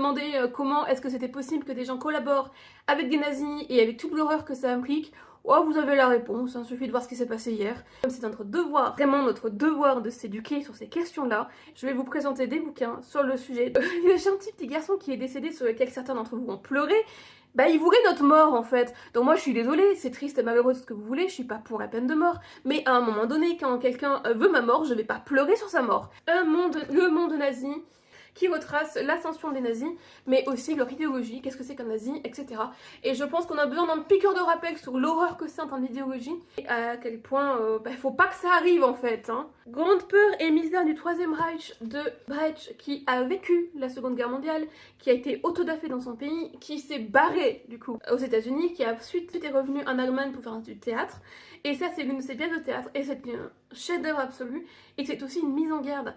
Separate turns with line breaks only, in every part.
demandé comment est-ce que c'était possible que des gens collaborent avec des nazis et avec toute l'horreur que ça implique, oh, vous avez la réponse, il suffit de voir ce qui s'est passé hier. Comme c'est notre devoir, vraiment notre devoir de s'éduquer sur ces questions-là, je vais vous présenter des bouquins sur le sujet. Le gentil petit garçon qui est décédé, sur lequel certains d'entre vous ont pleuré, bah il voulait notre mort en fait. Donc moi je suis désolée, c'est triste et malheureux ce que vous voulez, je suis pas pour la peine de mort, mais à un moment donné, quand quelqu'un veut ma mort, je vais pas pleurer sur sa mort. Le monde nazi qui retrace l'ascension des nazis, mais aussi leur idéologie, qu'est-ce que c'est qu'un nazi, etc. Et je pense qu'on a besoin d'un piqûre de rappel sur l'horreur que c'est en termes d'idéologie, et à quel point faut pas que ça arrive en fait. Hein. Grande peur et misère du Troisième Reich de Brecht, qui a vécu la Seconde Guerre mondiale, qui a été autodafé dans son pays, qui s'est barré du coup aux États-Unis, qui a ensuite est revenu en Allemagne pour faire du théâtre, et ça c'est l'une de ses pièces de théâtre, et c'est un chef-d'œuvre absolu, et c'est aussi une mise en garde.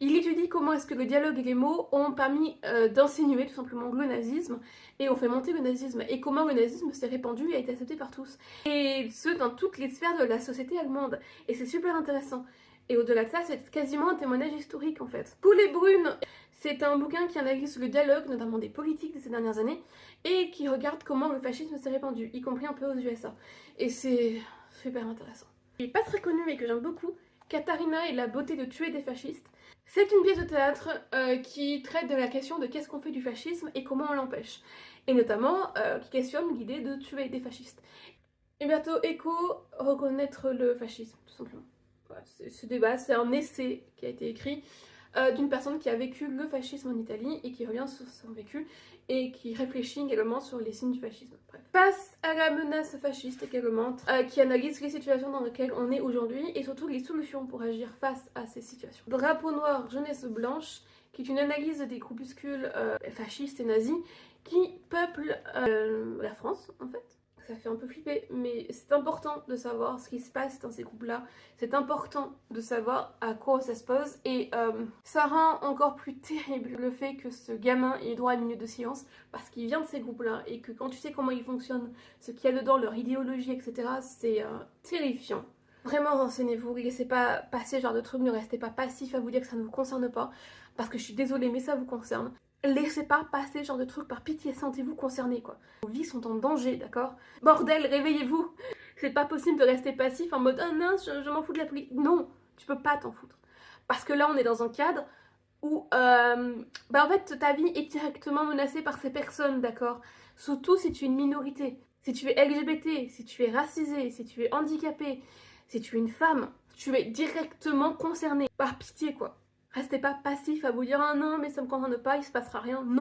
Il étudie comment est-ce que le dialogue et les mots ont permis d'insinuer tout simplement le nazisme et ont fait monter le nazisme et comment le nazisme s'est répandu et a été accepté par tous. Et ce, dans toutes les sphères de la société allemande. Et c'est super intéressant. Et au-delà de ça, c'est quasiment un témoignage historique en fait. Poulet Brune, c'est un bouquin qui analyse le dialogue, notamment des politiques de ces dernières années, et qui regarde comment le fascisme s'est répandu, y compris un peu aux USA. Et c'est super intéressant. Il n'est pas très connu mais que j'aime beaucoup, Katharina et la beauté de tuer des fascistes. C'est une pièce de théâtre qui traite de la question de qu'est-ce qu'on fait du fascisme et comment on l'empêche. Et notamment qui questionne l'idée de tuer des fascistes. Umberto Eco, reconnaître le fascisme, tout simplement. Voilà, ce débat, c'est un essai qui a été écrit d'une personne qui a vécu le fascisme en Italie et qui revient sur son vécu et qui réfléchit également sur les signes du fascisme. Bref. Face à la menace fasciste également, qui analyse les situations dans lesquelles on est aujourd'hui et surtout les solutions pour agir face à ces situations. Drapeau noir, jeunesse blanche, qui est une analyse des groupuscules fascistes et nazis qui peuplent la France en fait. Ça fait un peu flipper, mais c'est important de savoir ce qui se passe dans ces groupes-là. C'est important de savoir à quoi ça se pose. Et ça rend encore plus terrible le fait que ce gamin ait droit à une minute de silence parce qu'il vient de ces groupes-là et que quand tu sais comment ils fonctionnent, ce qu'il y a dedans, leur idéologie, etc., c'est terrifiant. Vraiment, renseignez-vous, ne laissez pas passer ce genre de trucs, ne restez pas passif à vous dire que ça ne vous concerne pas, parce que je suis désolée, mais ça vous concerne. Laissez pas passer ce genre de trucs, par pitié, sentez-vous concernés quoi. Vos vies sont en danger, d'accord? Bordel, réveillez-vous! C'est pas possible de rester passif en mode ah non, je m'en fous de la politique. Non, tu peux pas t'en foutre. Parce que là, on est dans un cadre où en fait ta vie est directement menacée par ces personnes, d'accord? Surtout si tu es une minorité. Si tu es LGBT, si tu es racisé, si tu es handicapé, si tu es une femme, tu es directement concerné. Par pitié quoi. Restez pas passif à vous dire ah non mais ça me concerne pas, il se passera rien. Non.